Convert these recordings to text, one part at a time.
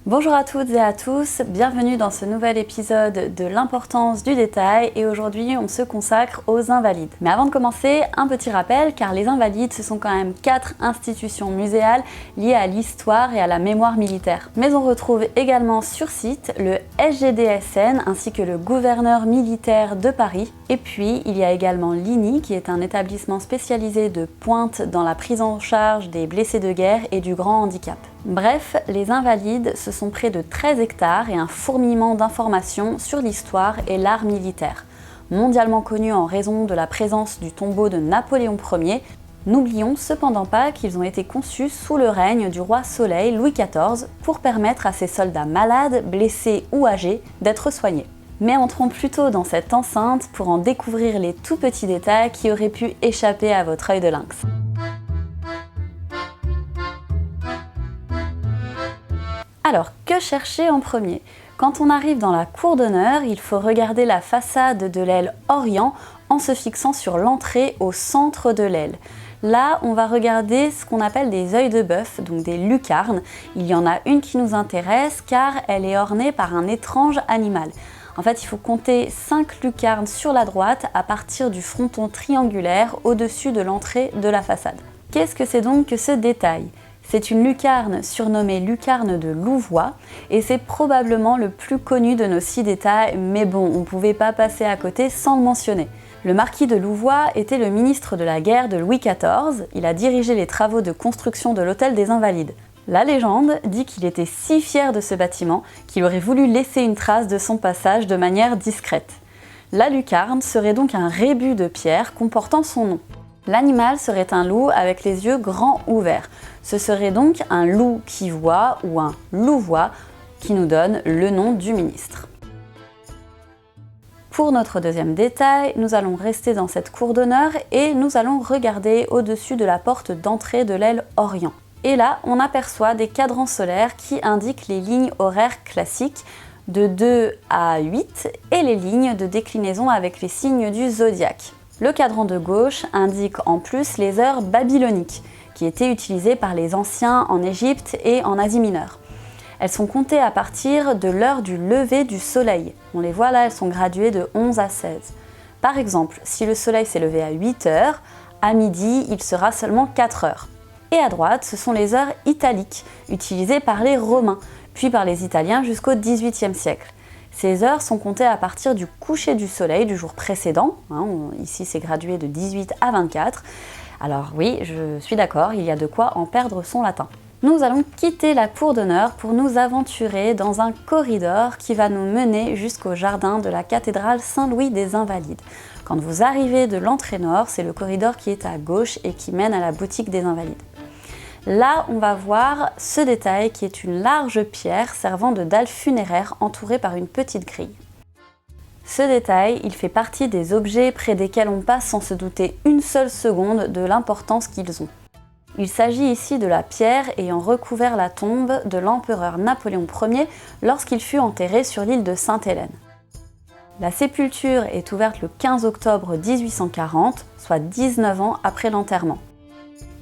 Bonjour à toutes et à tous, bienvenue dans ce nouvel épisode de l'importance du détail et aujourd'hui on se consacre aux Invalides. Mais avant de commencer, un petit rappel car les Invalides ce sont quand même 4 institutions muséales liées à l'histoire et à la mémoire militaire. Mais on retrouve également sur site le SGDSN ainsi que le gouverneur militaire de Paris. Et puis il y a également l'INI qui est un établissement spécialisé de pointe dans la prise en charge des blessés de guerre et du grand handicap. Bref, les Invalides, ce sont près de 13 hectares et un fourmillement d'informations sur l'histoire et l'art militaire. Mondialement connu en raison de la présence du tombeau de Napoléon Ier, n'oublions cependant pas qu'ils ont été conçus sous le règne du roi Soleil Louis XIV pour permettre à ces soldats malades, blessés ou âgés d'être soignés. Mais entrons plutôt dans cette enceinte pour en découvrir les tout petits détails qui auraient pu échapper à votre œil de lynx. Alors, que chercher en premier? Quand on arrive dans la cour d'honneur, il faut regarder la façade de l'aile Orient en se fixant sur l'entrée au centre de l'aile. Là, on va regarder ce qu'on appelle des œils de bœuf, donc des lucarnes. Il y en a une qui nous intéresse car elle est ornée par un étrange animal. En fait, il faut compter 5 lucarnes sur la droite à partir du fronton triangulaire au-dessus de l'entrée de la façade. Qu'est-ce que c'est donc que ce détail ? C'est une lucarne surnommée lucarne de Louvois et c'est probablement le plus connu de nos 6 détails, mais bon, on ne pouvait pas passer à côté sans le mentionner. Le marquis de Louvois était le ministre de la guerre de Louis XIV, il a dirigé les travaux de construction de l'hôtel des Invalides. La légende dit qu'il était si fier de ce bâtiment qu'il aurait voulu laisser une trace de son passage de manière discrète. La lucarne serait donc un rébus de pierre comportant son nom. L'animal serait un loup avec les yeux grands ouverts. Ce serait donc un loup qui voit ou un louvois qui nous donne le nom du ministre. Pour notre deuxième détail, nous allons rester dans cette cour d'honneur et nous allons regarder au-dessus de la porte d'entrée de l'aile Orient. Et là, on aperçoit des cadrans solaires qui indiquent les lignes horaires classiques de 2 à 8 et les lignes de déclinaison avec les signes du zodiaque. Le cadran de gauche indique en plus les heures babyloniques, qui étaient utilisées par les anciens en Égypte et en Asie mineure. Elles sont comptées à partir de l'heure du lever du soleil. On les voit là, elles sont graduées de 11 à 16. Par exemple, si le soleil s'est levé à 8 heures, à midi, il sera seulement 4 heures. Et à droite, ce sont les heures italiques, utilisées par les Romains, puis par les Italiens jusqu'au XVIIIe siècle. Ces heures sont comptées à partir du coucher du soleil du jour précédent. Ici, c'est gradué de 18 à 24. Alors oui, je suis d'accord, il y a de quoi en perdre son latin. Nous allons quitter la cour d'honneur pour nous aventurer dans un corridor qui va nous mener jusqu'au jardin de la cathédrale Saint-Louis des Invalides. Quand vous arrivez de l'entrée nord, c'est le corridor qui est à gauche et qui mène à la boutique des Invalides. Là, on va voir ce détail qui est une large pierre servant de dalle funéraire entourée par une petite grille. Ce détail, il fait partie des objets près desquels on passe sans se douter une seule seconde de l'importance qu'ils ont. Il s'agit ici de la pierre ayant recouvert la tombe de l'empereur Napoléon Ier lorsqu'il fut enterré sur l'île de Sainte-Hélène. La sépulture est ouverte le 15 octobre 1840, soit 19 ans après l'enterrement.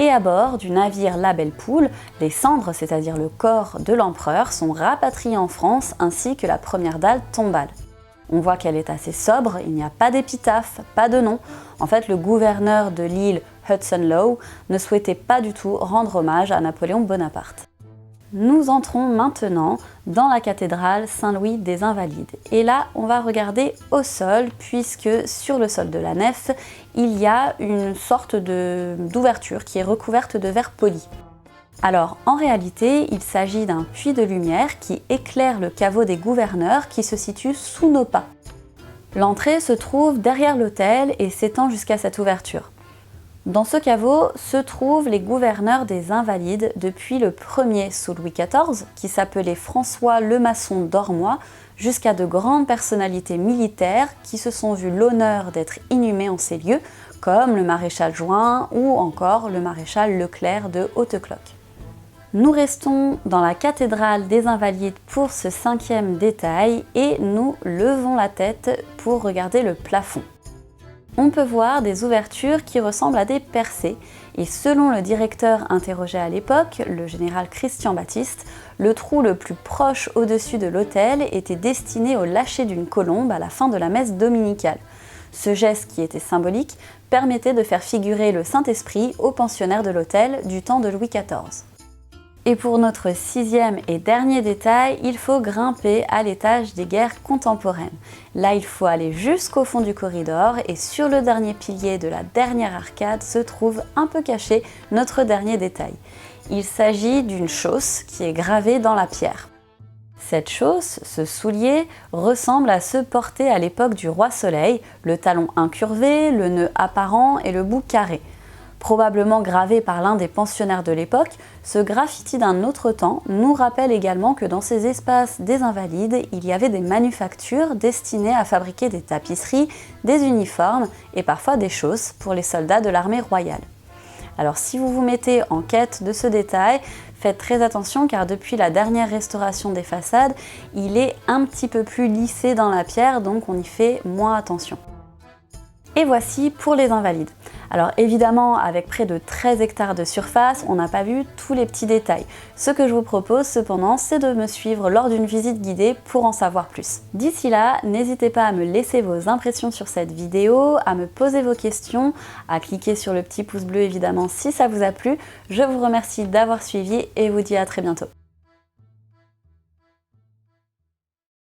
Et à bord du navire La Belle Poule, les cendres, c'est-à-dire le corps de l'empereur, sont rapatriées en France ainsi que la première dalle tombale. On voit qu'elle est assez sobre, il n'y a pas d'épitaphe, pas de nom. En fait, le gouverneur de l'île Hudson Lowe ne souhaitait pas du tout rendre hommage à Napoléon Bonaparte. Nous entrons maintenant dans la cathédrale Saint-Louis des Invalides. Et là, on va regarder au sol, puisque sur le sol de la nef, il y a une sorte d'ouverture qui est recouverte de verre poli. Alors, en réalité, il s'agit d'un puits de lumière qui éclaire le caveau des gouverneurs qui se situe sous nos pas. L'entrée se trouve derrière l'autel et s'étend jusqu'à cette ouverture. Dans ce caveau se trouvent les gouverneurs des Invalides depuis le premier sous Louis XIV, qui s'appelait François Lemasson d'Ormois, jusqu'à de grandes personnalités militaires qui se sont vues l'honneur d'être inhumées en ces lieux, comme le maréchal Juin ou encore le maréchal Leclerc de Hautecloque. Nous restons dans la cathédrale des Invalides pour ce 5e détail et nous levons la tête pour regarder le plafond. On peut voir des ouvertures qui ressemblent à des percées, et selon le directeur interrogé à l'époque, le général Christian Baptiste, le trou le plus proche au-dessus de l'autel était destiné au lâcher d'une colombe à la fin de la messe dominicale. Ce geste, qui était symbolique, permettait de faire figurer le Saint-Esprit aux pensionnaires de l'autel du temps de Louis XIV. Et pour notre 6e et dernier détail, il faut grimper à l'étage des guerres contemporaines. Là, il faut aller jusqu'au fond du corridor et sur le dernier pilier de la dernière arcade se trouve un peu caché notre dernier détail. Il s'agit d'une chausse qui est gravée dans la pierre. Cette chausse, ce soulier, ressemble à ceux portés à l'époque du roi Soleil, le talon incurvé, le nœud apparent et le bout carré. Probablement gravé par l'un des pensionnaires de l'époque, ce graffiti d'un autre temps nous rappelle également que dans ces espaces des Invalides, il y avait des manufactures destinées à fabriquer des tapisseries, des uniformes et parfois des chausses pour les soldats de l'armée royale. Alors si vous vous mettez en quête de ce détail, faites très attention car depuis la dernière restauration des façades, il est un petit peu plus lissé dans la pierre, donc on y fait moins attention. Et voici pour les Invalides. Alors évidemment, avec près de 13 hectares de surface, on n'a pas vu tous les petits détails. Ce que je vous propose cependant, c'est de me suivre lors d'une visite guidée pour en savoir plus. D'ici là, n'hésitez pas à me laisser vos impressions sur cette vidéo, à me poser vos questions, à cliquer sur le petit pouce bleu évidemment si ça vous a plu. Je vous remercie d'avoir suivi et vous dis à très bientôt.